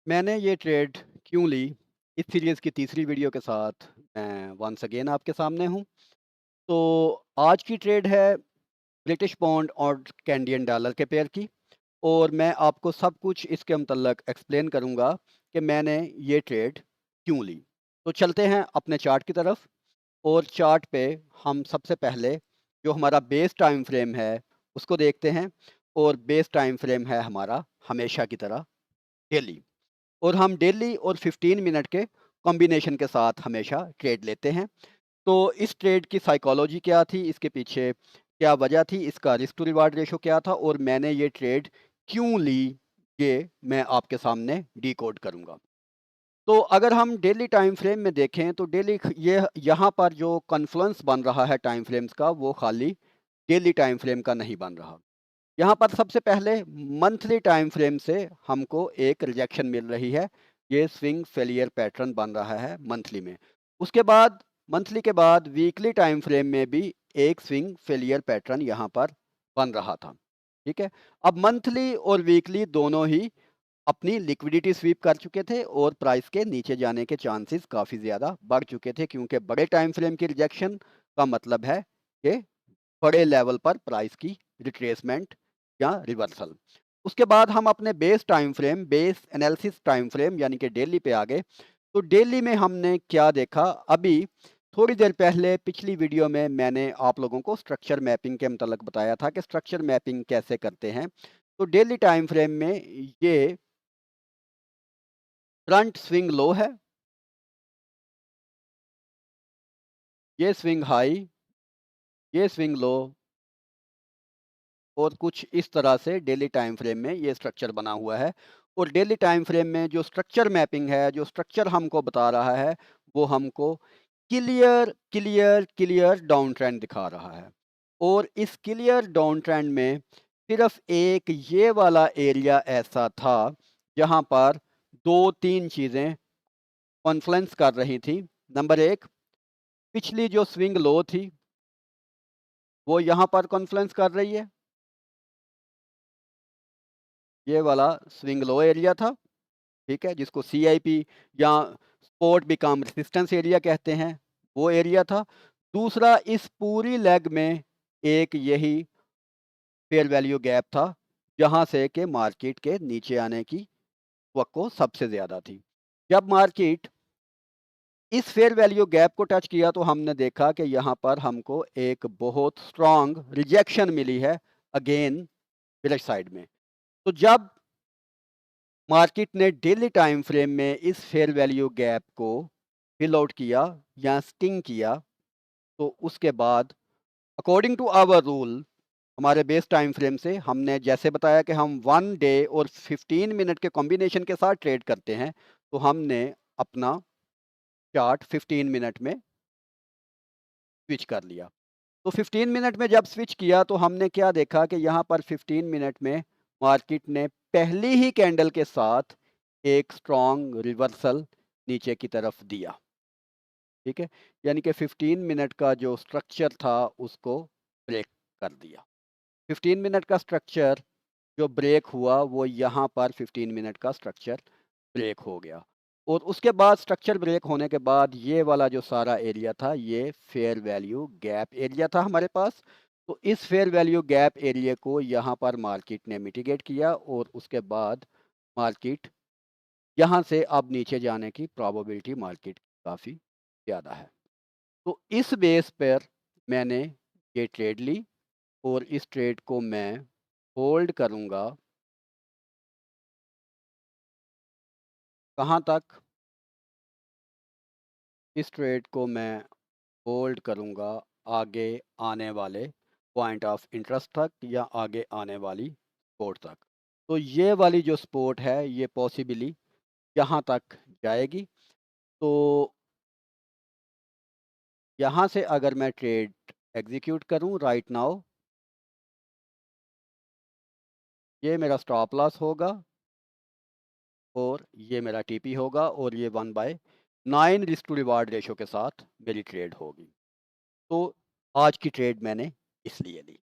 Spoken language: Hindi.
मैंने ये ट्रेड क्यों ली? इस सीरीज़ की तीसरी वीडियो के साथ मैं वंस अगेन आपके सामने हूँ। तो आज की ट्रेड है ब्रिटिश पाउंड और कैनेडियन डॉलर के पेयर की और मैं आपको सब कुछ इसके मुतल्लक एक्सप्लेन करूँगा कि मैंने ये ट्रेड क्यों ली। तो चलते हैं अपने चार्ट की तरफ और चार्ट पे हम सबसे पहले जो हमारा बेस टाइम फ्रेम है उसको देखते हैं और बेस टाइम फ्रेम है हमारा हमेशा की तरह डेली। और हम डेली और 15 मिनट के कॉम्बिनेशन के साथ हमेशा ट्रेड लेते हैं। तो इस ट्रेड की साइकोलॉजी क्या थी, इसके पीछे क्या वजह थी, इसका रिस्क टू रिवार्ड रेशो क्या था और मैंने ये ट्रेड क्यों ली, ये मैं आपके सामने डिकोड करूँगा। तो अगर हम डेली टाइम फ्रेम में देखें तो डेली ये यहाँ पर जो कॉन्फ्लुएंस बन रहा है टाइम फ्रेम्स का वो खाली डेली टाइम फ्रेम का नहीं बन रहा। यहाँ पर सबसे पहले मंथली टाइम फ्रेम से हमको एक रिजेक्शन मिल रही है। ये स्विंग फेलियर पैटर्न बन रहा है मंथली में। उसके बाद मंथली के बाद वीकली टाइम फ्रेम में भी एक स्विंग फेलियर पैटर्न यहाँ पर बन रहा था। ठीक है। अब मंथली और वीकली दोनों ही अपनी लिक्विडिटी स्वीप कर चुके थे और प्राइस के नीचे जाने के चांसेस काफ़ी ज़्यादा बढ़ चुके थे, क्योंकि बड़े टाइम फ्रेम की रिजेक्शन का मतलब है कि बड़े लेवल पर प्राइस की रिट्रेसमेंट या रिवर्सल। उसके बाद हम अपने base time frame, base analysis time frame यानी कि डेली पे आ गए। तो डेली में हमने क्या देखा? अभी थोड़ी देर पहले पिछली वीडियो में मैंने आप लोगों को स्ट्रक्चर मैपिंग के मतलब बताया था कि स्ट्रक्चर मैपिंग कैसे करते हैं। तो डेली टाइम फ्रेम में ये फ्रंट स्विंग लो है, ये स्विंग हाई, ये स्विंग लो और कुछ इस तरह से डेली टाइम फ्रेम में ये स्ट्रक्चर बना हुआ है। और डेली टाइम फ्रेम में जो स्ट्रक्चर मैपिंग है, जो स्ट्रक्चर हमको बता रहा है, वो हमको clear clear clear down trend दिखा रहा है। और इस क्लियर डाउन ट्रेंड में सिर्फ एक ये वाला एरिया ऐसा था जहां पर दो तीन चीज़ें कॉन्फ्लुएंस कर रही थी। नंबर एक, पिछली जो स्विंग लो थी वो यहाँ पर कॉन्फ्लुएंस कर रही है, ये वाला स्विंग लो एरिया था। ठीक है, जिसको सीआईपी या सपोर्ट बिकम रेजिस्टेंस एरिया कहते हैं, वो एरिया था। दूसरा, इस पूरी लेग में एक यही फेयर वैल्यू गैप था जहां से कि मार्केट के नीचे आने की वक्त सबसे ज़्यादा थी। जब मार्केट इस फेयर वैल्यू गैप को टच किया तो हमने देखा कि यहाँ पर हमको एक बहुत स्ट्रांग रिजेक्शन मिली है अगेन बुलिश साइड में। तो जब मार्केट ने डेली टाइम फ्रेम में इस फेयर वैल्यू गैप को फिल आउट किया या स्टिंग किया, तो उसके बाद अकॉर्डिंग टू आवर रूल हमारे बेस टाइम फ्रेम से हमने जैसे बताया कि हम 1 डे और 15 मिनट के कॉम्बिनेशन के साथ ट्रेड करते हैं। तो हमने अपना चार्ट 15 मिनट में स्विच कर लिया। तो 15 मिनट में जब स्विच किया तो हमने क्या देखा कि यहाँ पर 15 मिनट में मार्केट ने पहली ही कैंडल के साथ एक स्ट्रॉन्ग रिवर्सल नीचे की तरफ दिया। ठीक है, यानी कि 15 मिनट का जो स्ट्रक्चर था उसको ब्रेक कर दिया। 15 मिनट का स्ट्रक्चर जो ब्रेक हुआ वो यहाँ पर 15 मिनट का स्ट्रक्चर ब्रेक हो गया। और उसके बाद स्ट्रक्चर ब्रेक होने के बाद ये वाला जो सारा एरिया था ये फेयर वैल्यू गैप एरिया था हमारे पास। तो इस फेयर वैल्यू गैप एरिया को यहाँ पर मार्केट ने मिटिगेट किया और उसके बाद मार्केट यहाँ से अब नीचे जाने की प्रोबेबिलिटी मार्केट की काफ़ी ज़्यादा है। तो इस बेस पर मैंने ये ट्रेड ली और इस ट्रेड को मैं होल्ड करूँगा कहाँ तक? इस ट्रेड को मैं होल्ड करूँगा आगे आने वाले पॉइंट ऑफ इंटरेस्ट तक या आगे आने वाली सपोर्ट तक। तो ये वाली जो सपोर्ट है ये पॉसिबली यहाँ तक जाएगी। तो यहाँ से अगर मैं ट्रेड एग्जीक्यूट करूँ राइट नाउ, ये मेरा स्टॉप लॉस होगा और ये मेरा टीपी होगा और ये 1/9 रिस्क टू रिवार्ड रेशो के साथ मेरी ट्रेड होगी। तो आज की ट्रेड मैंने इसलिए ली।